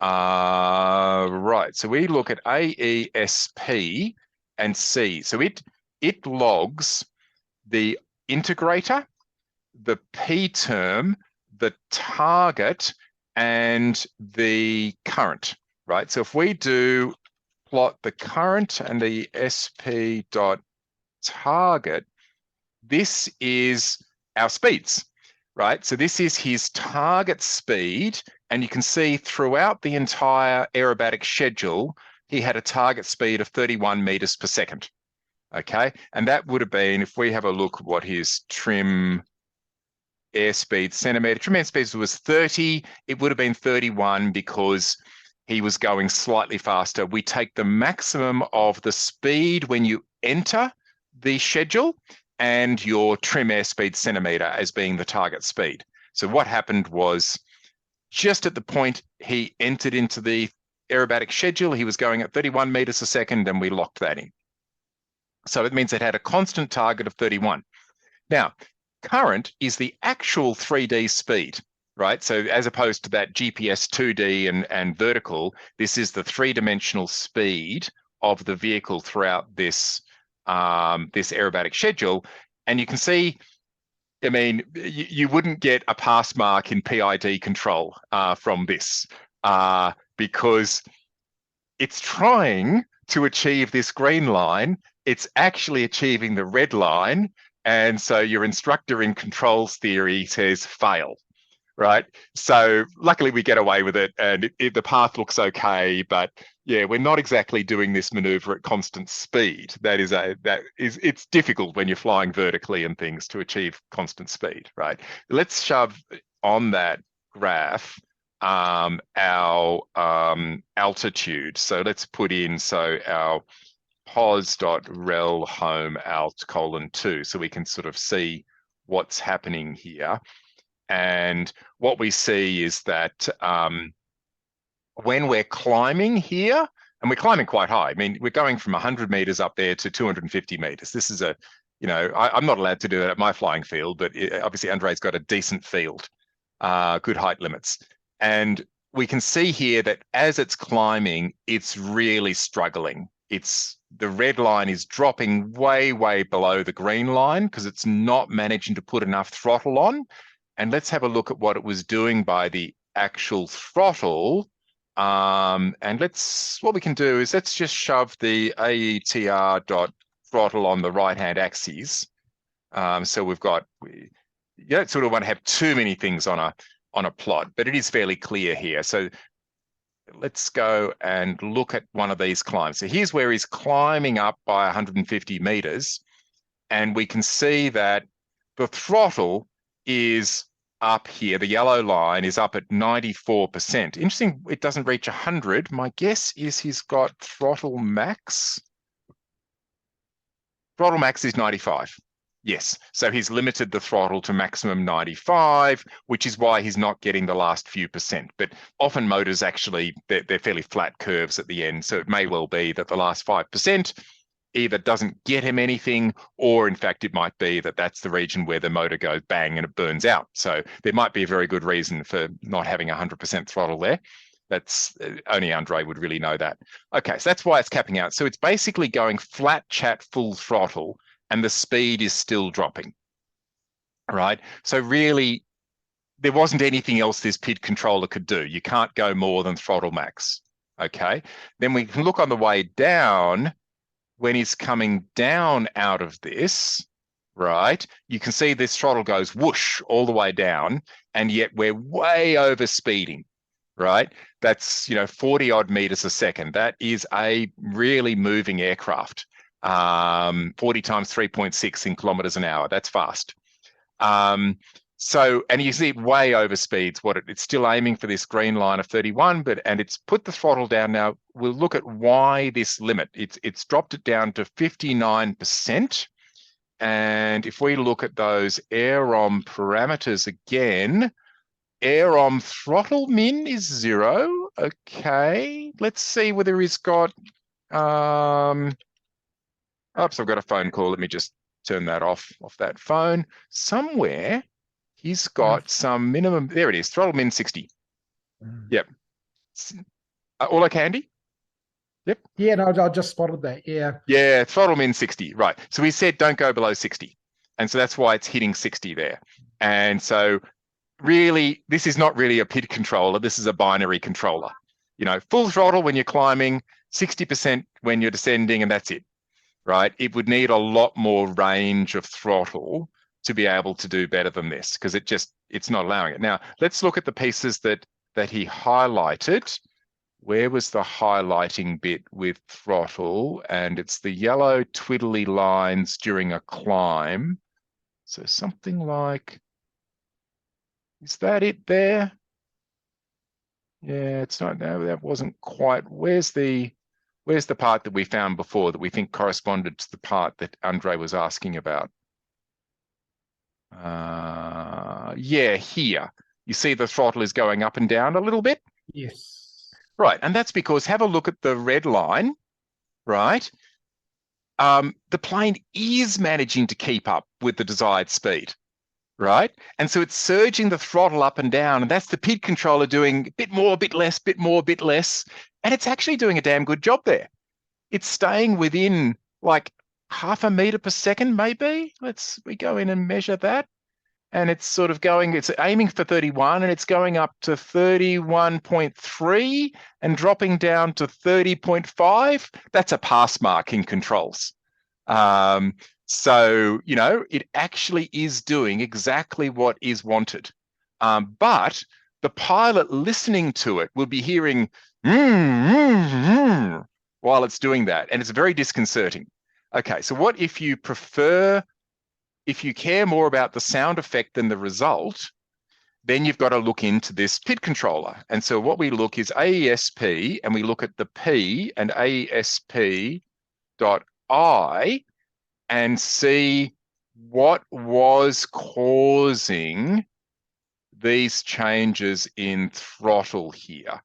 Right, so we look at AESP and see. So it logs the integrator, the P term, the target, and the current, right? So if we do plot the current and the SP dot target, this is our speeds, right? So this is his target speed, and you can see throughout the entire aerobatic schedule, he had a target speed of 31 meters per second, okay? And that would have been, if we have a look at what his trim airspeed centimeter, trim airspeed was 30, it would have been 31 because he was going slightly faster. We take the maximum of the speed when you enter the schedule and your trim airspeed centimeter as being the target speed. So what happened was, just at the point he entered into the aerobatic schedule, he was going at 31 meters a second, and we locked that in. So it means it had a constant target of 31. Now, current is the actual 3D speed, right? So as opposed to that GPS 2D and vertical, this is the three-dimensional speed of the vehicle throughout this this aerobatic schedule. And you can see, I mean, you wouldn't get a pass mark in PID control from this because it's trying to achieve this green line. It's actually achieving the red line. And so your instructor in controls theory says fail, right? So luckily we get away with it, and the path looks okay, but yeah, we're not exactly doing this maneuver at constant speed. It's difficult when you're flying vertically and things to achieve constant speed, right? Let's shove on that graph our altitude. So let's put in, so our pos.rel home alt :2, so we can sort of see what's happening here. And what we see is that when we're climbing here, and we're climbing quite high, I mean, we're going from 100 meters up there to 250 meters. This is a, you know, I'm not allowed to do that at my flying field, but obviously Andre's got a decent field, good height limits. And we can see here that as it's climbing, it's really struggling. The red line is dropping way, way below the green line because it's not managing to put enough throttle on. And let's have a look at what it was doing by the actual throttle. And what we can do is let's just shove the AETR.throttle on the right-hand axis. So we've got, you don't sort of want to have too many things on a plot, but it is fairly clear here. So let's go and look at one of these climbs. So here's where he's climbing up by 150 meters. And we can see that the throttle is up here. The yellow line is up at 94%. Interesting, it doesn't reach 100. My guess is he's got throttle max. Throttle max is 95. Yes, so he's limited the throttle to maximum 95, which is why he's not getting the last few percent. But often motors actually, they're fairly flat curves at the end. So it may well be that the last 5% either doesn't get him anything, or in fact, it might be that that's the region where the motor goes bang and it burns out. So there might be a very good reason for not having 100% throttle there. That's only Andre would really know that. Okay, so that's why it's capping out. So it's basically going flat chat full throttle, and the speed is still dropping, right? So really, there wasn't anything else this PID controller could do. You can't go more than throttle max, okay? Then we can look on the way down. When he's coming down out of this, right, you can see this throttle goes whoosh all the way down, and yet we're way over speeding, right? That's, 40 odd meters a second. That is a really moving aircraft. 40 times 3.6 in kilometers an hour. That's fast. So, and you see it way over speeds what it's still aiming for this green line of 31, and it's put the throttle down. Now we'll look at why this limit. It's dropped it down to 59%. And if we look at those AirOM parameters again, AirOM throttle min is 0. Okay, let's see whether he's got. Oops, I've got a phone call. Let me just turn that off that phone. Somewhere he's got some minimum. There it is. Throttle min 60. Yep. All okay, Andy? Yep. Yeah, no, I just spotted that. Yeah. Yeah, throttle min 60. Right. So we said don't go below 60. And so that's why it's hitting 60 there. And so really, this is not really a PID controller. This is a binary controller. You know, full throttle when you're climbing, 60% when you're descending, and that's it. Right? It would need a lot more range of throttle to be able to do better than this, because it's not allowing it. Now, let's look at the pieces that he highlighted. Where was the highlighting bit with throttle? And it's the yellow twiddly lines during a climb. So something like, is that it there? Yeah, it's not, no, that wasn't quite. Where's the part that we found before that we think corresponded to the part that Andre was asking about? Yeah, here. You see the throttle is going up and down a little bit? Yes. Right, and that's because, have a look at the red line, right? The plane is managing to keep up with the desired speed, right? And so it's surging the throttle up and down, and that's the PID controller doing a bit more, a bit less, bit more, a bit less, and it's actually doing a damn good job there. It's staying within like 0.5 meter per second, maybe. We go in and measure that. And it's sort of going, it's aiming for 31 and it's going up to 31.3 and dropping down to 30.5. That's a pass mark in controls. So, you know, it actually is doing exactly what is wanted. But the pilot listening to it will be hearing while it's doing that. And it's very disconcerting. Okay, so what if you care more about the sound effect than the result, then you've got to look into this PID controller. And so what we look is AESP, and we look at the P and AESP.I and see what was causing these changes in throttle here.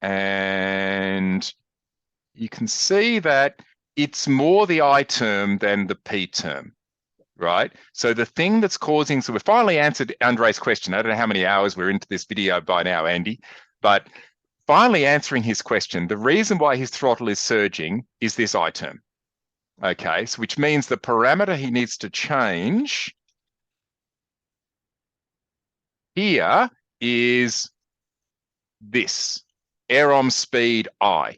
And you can see that it's more the I term than the P term. Right? So the thing that's causing, so we finally answered Andre's question. I don't know how many hours we're into this video by now, Andy, but finally answering his question, the reason why his throttle is surging is this I term. Okay, so which means the parameter he needs to change here is this, AirOM speed I,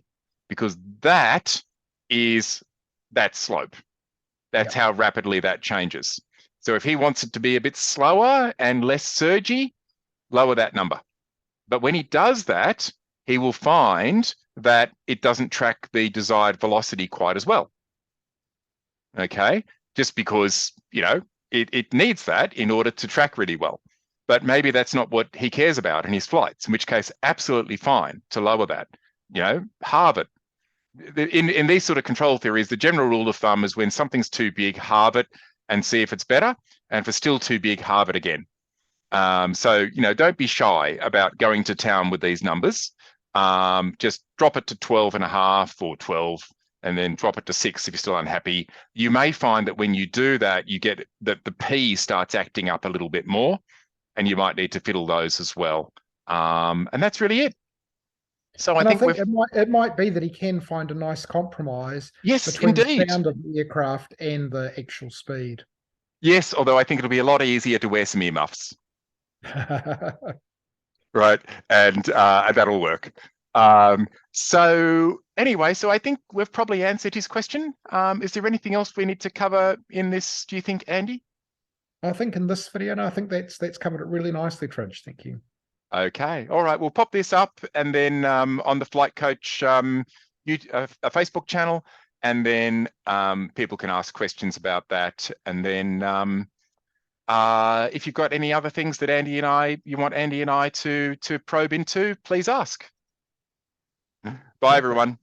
because that is that slope. That's how rapidly that changes. So if he wants it to be a bit slower and less surgy, lower that number. But when he does that, he will find that it doesn't track the desired velocity quite as well. Okay, just because, you know, it needs that in order to track really well. But maybe that's not what he cares about in his flights, in which case, absolutely fine to lower that, you know, halve it. In these sort of control theories, the general rule of thumb is when something's too big, halve it and see if it's better. And if it's still too big, halve it again. So, you know, don't be shy about going to town with these numbers. Just drop it to 12.5 or 12, and then drop it to 6 if you're still unhappy. You may find that when you do that, you get that the P starts acting up a little bit more, and you might need to fiddle those as well. And that's really it. So I think it might be that he can find a nice compromise between the sound of the aircraft and the actual speed. Yes, although I think it'll be a lot easier to wear some earmuffs. Right, and that'll work. So anyway, so I think we've probably answered his question. Is there anything else we need to cover in this, do you think, Andy? I think in this video, no, I think that's covered it really nicely, Tridge. Thank you. Okay, all right, we'll pop this up, and then on the Flight Coach a Facebook channel, and then people can ask questions about that. And then if you've got any other things that you want Andy and I to probe into, please ask. Bye, everyone.